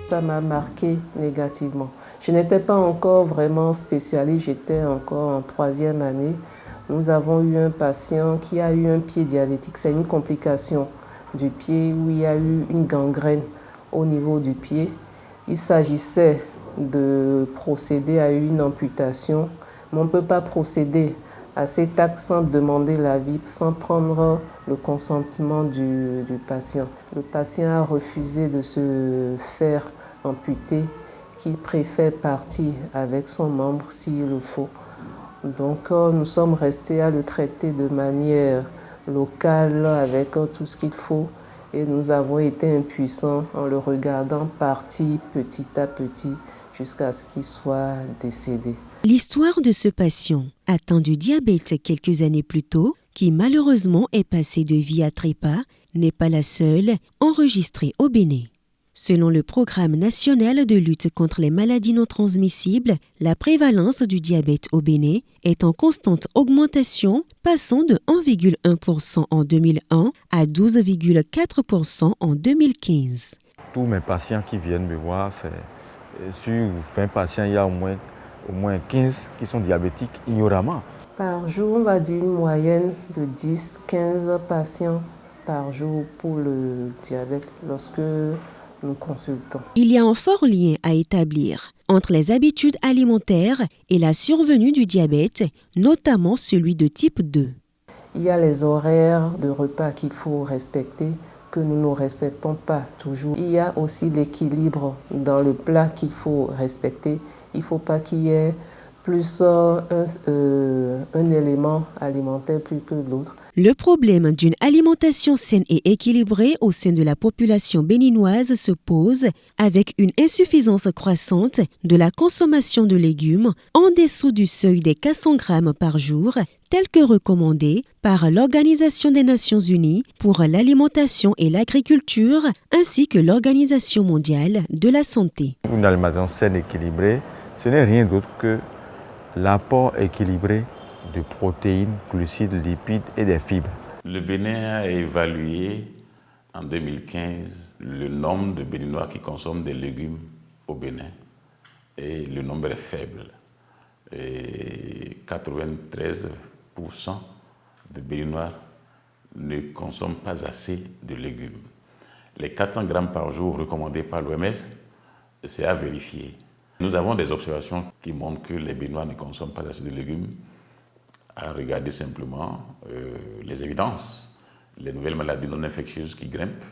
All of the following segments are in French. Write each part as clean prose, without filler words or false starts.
Ça m'a marqué négativement. Je n'étais pas encore vraiment spécialiste, j'étais encore en 3e année. Nous avons eu un patient qui a eu un pied diabétique. C'est une complication du pied où il y a eu une gangrène au niveau du pied. Il s'agissait de procéder à une amputation, mais on ne peut pas procéder à cet acte sans demander l'avis, sans prendre le consentement du patient. Le patient a refusé de se faire amputer, qu'il préfère partir avec son membre s'il le faut. Donc nous sommes restés à le traiter de manière locale avec tout ce qu'il faut et nous avons été impuissants en le regardant partir petit à petit jusqu'à ce qu'il soit décédé. L'histoire de ce patient atteint du diabète quelques années plus tôt, qui malheureusement est passé de vie à trépas, n'est pas la seule enregistrée au Bénin. Selon le Programme national de lutte contre les maladies non transmissibles, la prévalence du diabète au Bénin est en constante augmentation, passant de 1,1% en 2001 à 12,4% en 2015. Tous mes patients qui viennent me voir, sur 20 patients, il y a au moins 15 qui sont diabétiques ignoramment. Par jour, on va dire une moyenne de 10-15 patients par jour pour le diabète lorsque nous consultons. Il y a un fort lien à établir entre les habitudes alimentaires et la survenue du diabète, notamment celui de type 2. Il y a les horaires de repas qu'il faut respecter, que nous ne respectons pas toujours. Il y a aussi l'équilibre dans le plat qu'il faut respecter. Il ne faut pas qu'il y ait plus un élément alimentaire plus que l'autre. Le problème d'une alimentation saine et équilibrée au sein de la population béninoise se pose avec une insuffisance croissante de la consommation de légumes en dessous du seuil des 400 grammes par jour, tel que recommandé par l'Organisation des Nations Unies pour l'alimentation et l'agriculture ainsi que l'Organisation mondiale de la santé. Une alimentation saine et équilibrée, ce n'est rien d'autre que l'apport équilibré de protéines, glucides, lipides et des fibres. Le Bénin a évalué en 2015 le nombre de Béninois qui consomment des légumes au Bénin et le nombre est faible. Et 93% de Béninois ne consomment pas assez de légumes. Les 400 grammes par jour recommandés par l'OMS, c'est à vérifier. Nous avons des observations qui montrent que les Béninois ne consomment pas assez de légumes. À regarder simplement les évidences, les nouvelles maladies non infectieuses qui grimpent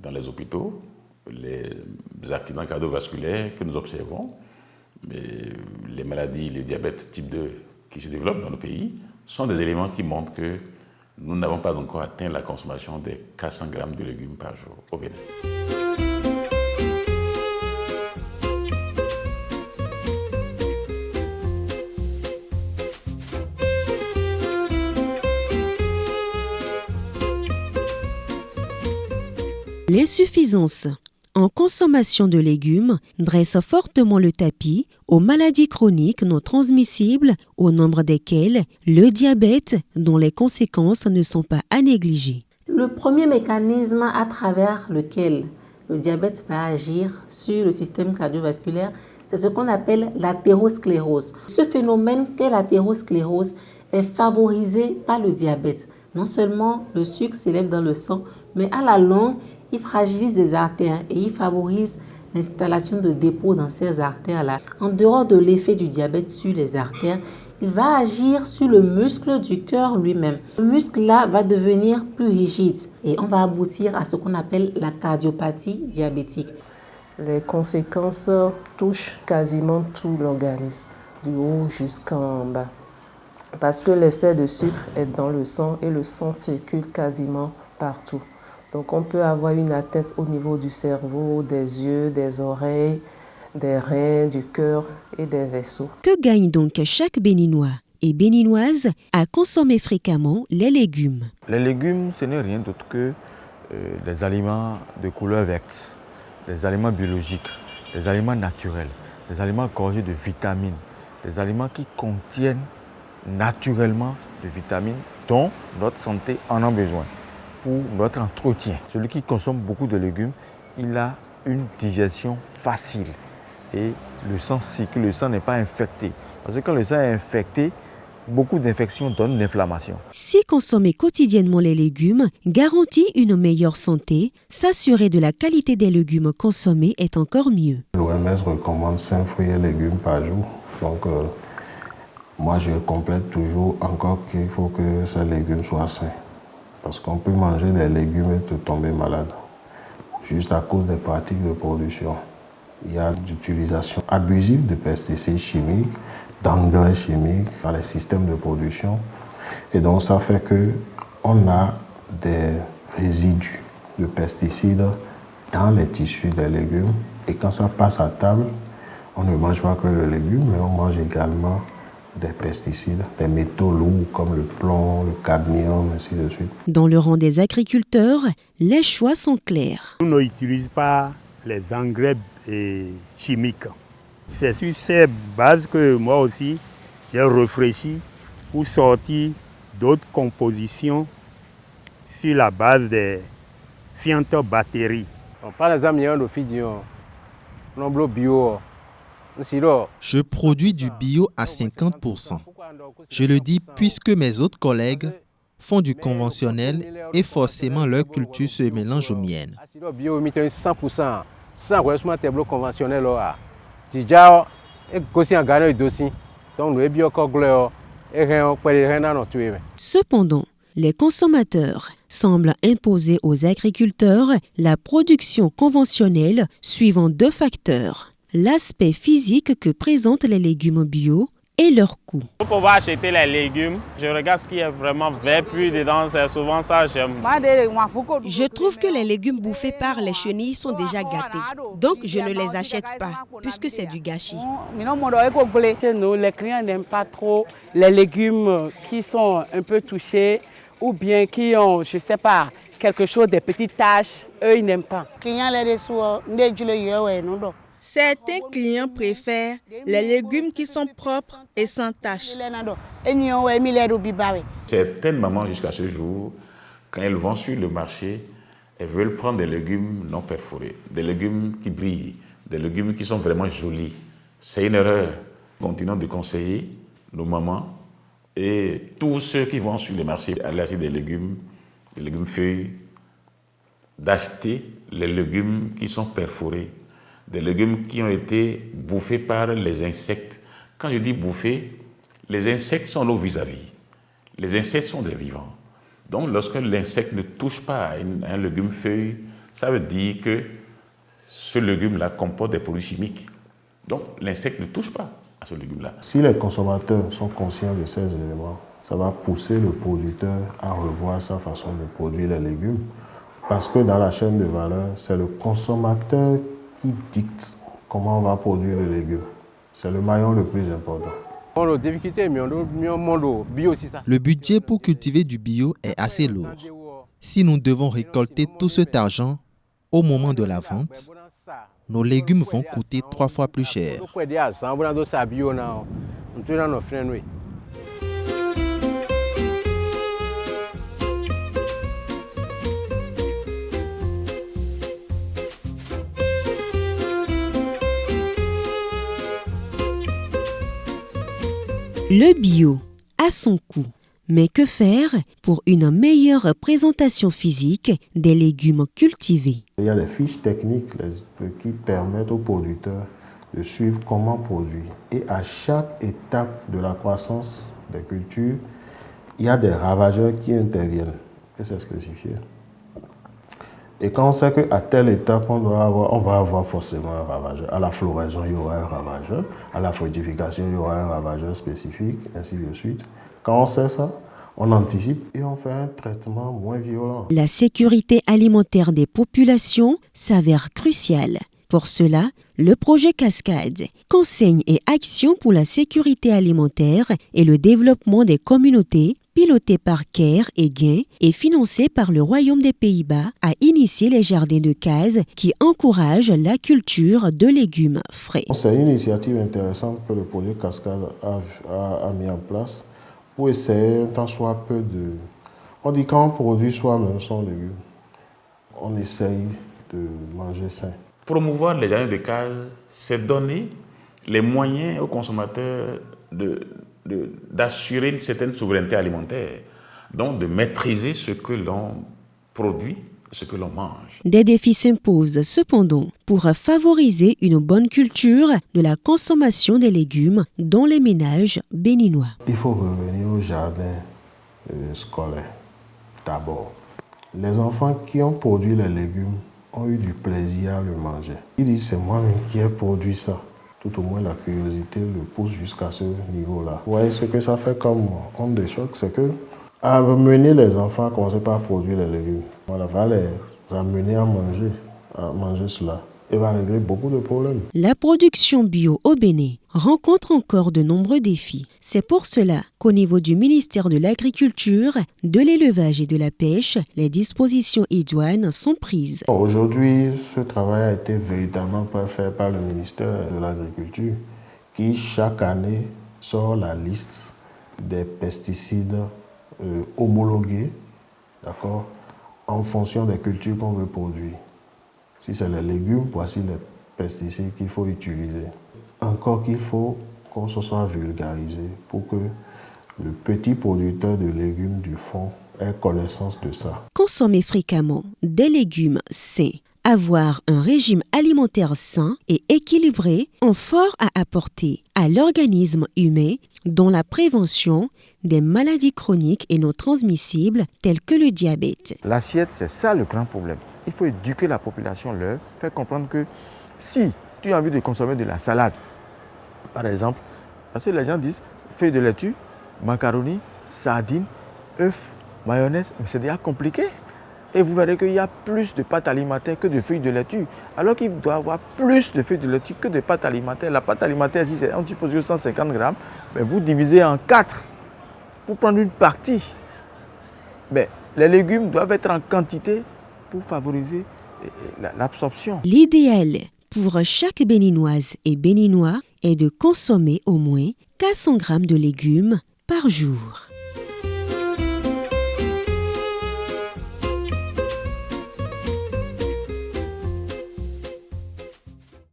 dans les hôpitaux, les accidents cardiovasculaires que nous observons, les maladies, le diabète type 2 qui se développent dans le pays, sont des éléments qui montrent que nous n'avons pas encore atteint la consommation des 400 grammes de légumes par jour au Bénin. L'insuffisance en consommation de légumes dresse fortement le tapis aux maladies chroniques non transmissibles, au nombre desquelles le diabète, dont les conséquences ne sont pas à négliger. Le premier mécanisme à travers lequel le diabète va agir sur le système cardiovasculaire, c'est ce qu'on appelle l'athérosclérose. Ce phénomène qu'est l'athérosclérose est favorisé par le diabète. Non seulement le sucre s'élève dans le sang, mais à la longue, il fragilise les artères et il favorise l'installation de dépôts dans ces artères-là. En dehors de l'effet du diabète sur les artères, il va agir sur le muscle du cœur lui-même. Le muscle-là va devenir plus rigide et on va aboutir à ce qu'on appelle la cardiopathie diabétique. Les conséquences touchent quasiment tout l'organisme, du haut jusqu'en bas. Parce que l'excès de sucre est dans le sang et le sang circule quasiment partout. Donc on peut avoir une atteinte au niveau du cerveau, des yeux, des oreilles, des reins, du cœur et des vaisseaux. Que gagne donc chaque Béninois et Béninoise à consommer fréquemment les légumes? Les légumes, ce n'est rien d'autre que des aliments de couleur verte, des aliments biologiques, des aliments naturels, des aliments gorgés de vitamines, des aliments qui contiennent naturellement des vitamines dont notre santé en a besoin pour notre entretien. Celui qui consomme beaucoup de légumes, il a une digestion facile et le sang circule, le sang n'est pas infecté. Parce que quand le sang est infecté, beaucoup d'infections donnent l'inflammation. Si consommer quotidiennement les légumes garantit une meilleure santé, s'assurer de la qualité des légumes consommés est encore mieux. L'OMS recommande 5 fruits et légumes par jour. Donc, moi, je complète toujours encore qu'il faut que ces légumes soient sains. Parce qu'on peut manger des légumes et te tomber malade, juste à cause des pratiques de production. Il y a l'utilisation abusive de pesticides chimiques, d'engrais chimiques dans les systèmes de production. Et donc ça fait qu'on a des résidus de pesticides dans les tissus des légumes. Et quand ça passe à table, on ne mange pas que le légume, mais on mange également des pesticides, des métaux lourds comme le plomb, le cadmium, ainsi de suite. Dans le rang des agriculteurs, les choix sont clairs. On n'utilise pas les engrais chimiques. C'est sur ces bases que moi aussi, j'ai réfléchi pour sortir d'autres compositions sur la base des fientes batteries. Par exemple, il y a un bio. Je produis du bio à 50%. Je le dis puisque mes autres collègues font du conventionnel et forcément leur culture se mélange aux miennes. Cependant, les consommateurs semblent imposer aux agriculteurs la production conventionnelle suivant deux facteurs: l'aspect physique que présentent les légumes bio et leur coût. Pour pouvoir acheter les légumes, je regarde ce qui est vraiment vert, puis dedans, c'est souvent ça j'aime. Je trouve que les légumes bouffés par les chenilles sont déjà gâtés. Donc je ne les achète pas, puisque c'est du gâchis. Les clients n'aiment pas trop les légumes qui sont un peu touchés ou bien qui ont, je ne sais pas, quelque chose, des petites taches. Eux, ils n'aiment pas. Certains clients préfèrent les légumes qui sont propres et sans taches. Certaines mamans jusqu'à ce jour, quand elles vont sur le marché, elles veulent prendre des légumes non perforés, des légumes qui brillent, des légumes qui sont vraiment jolis. C'est une erreur. Continuons de conseiller nos mamans et tous ceux qui vont sur le marché aller acheter des légumes feuilles, d'acheter les légumes qui sont perforés, des légumes qui ont été bouffés par les insectes. Quand je dis bouffés, les insectes sont nos vis-à-vis. Les insectes sont des vivants. Donc, lorsque l'insecte ne touche pas à un légume feuille, ça veut dire que ce légume-là comporte des produits chimiques. Donc, l'insecte ne touche pas à ce légume-là. Si les consommateurs sont conscients de ces éléments, ça va pousser le producteur à revoir sa façon de produire les légumes. Parce que dans la chaîne de valeur, c'est le consommateur qui dicte comment on va produire le légume. C'est le maillon le plus important. Le budget pour cultiver du bio est assez lourd. Si nous devons récolter tout cet argent au moment de la vente, nos légumes vont coûter 3 fois plus cher. Le bio a son coût, mais que faire pour une meilleure présentation physique des légumes cultivés? Il y a des fiches techniques qui permettent aux producteurs de suivre comment produire. Et à chaque étape de la croissance des cultures, il y a des ravageurs qui interviennent. Et c'est spécifié. Et quand on sait qu'à telle étape, on va avoir forcément un ravageur. À la floraison, il y aura un ravageur. À la fructification, il y aura un ravageur spécifique, ainsi de suite. Quand on sait ça, on anticipe et on fait un traitement moins violent. La sécurité alimentaire des populations s'avère cruciale. Pour cela, le projet Cascade, Conseil et Action pour la sécurité alimentaire et le développement des communautés, piloté par CARE et Gain et financé par le Royaume des Pays-Bas, a initié les jardins de cases qui encouragent la culture de légumes frais. C'est une initiative intéressante que le projet Cascade a mis en place pour essayer tant soit peu de... On dit quand on produit soi-même son légume, on essaye de manger sain. Promouvoir les jardins de case, c'est donner les moyens aux consommateurs d'assurer une certaine souveraineté alimentaire, donc de maîtriser ce que l'on produit, ce que l'on mange. Des défis s'imposent cependant pour favoriser une bonne culture de la consommation des légumes dans les ménages béninois. Il faut revenir au jardin scolaire d'abord. Les enfants qui ont produit les légumes ont eu du plaisir à le manger. Ils disent c'est moi-même qui ai produit ça. Tout au moins la curiosité le pousse jusqu'à ce niveau-là. Vous voyez ce que ça fait comme onde de choc, c'est que amener les enfants à commencer par produire les légumes, voilà, va les amener à manger cela et va régler beaucoup de problèmes. La production bio au Bénin rencontre encore de nombreux défis. C'est pour cela qu'au niveau du ministère de l'Agriculture, de l'Élevage et de la Pêche, les dispositions idoines sont prises. Aujourd'hui, ce travail a été véritablement fait par le ministère de l'Agriculture qui chaque année sort la liste des pesticides homologués, d'accord, en fonction des cultures qu'on veut produire. Si c'est les légumes, voici les pesticides qu'il faut utiliser. Encore qu'il faut qu'on se soit vulgarisé pour que le petit producteur de légumes du fond ait connaissance de ça. Consommer fréquemment des légumes sains, avoir un régime alimentaire sain et équilibré ont fort à apporter à l'organisme humain dans la prévention des maladies chroniques et non transmissibles telles que le diabète. L'assiette, c'est ça le grand problème. Il faut éduquer la population, leur faire comprendre que si tu as envie de consommer de la salade, par exemple, parce que les gens disent feuilles de laitue, macaroni, sardines, œufs, mayonnaise, mais c'est déjà compliqué. Et vous verrez qu'il y a plus de pâtes alimentaires que de feuilles de laitue. Alors qu'il doit y avoir plus de feuilles de laitue que de pâtes alimentaires. La pâte alimentaire, si c'est on suppose 150 grammes, mais vous divisez en 4 pour prendre une partie. Mais les légumes doivent être en quantité pour favoriser l'absorption. L'idéal pour chaque béninoise et béninois est de consommer au moins 400 grammes de légumes par jour.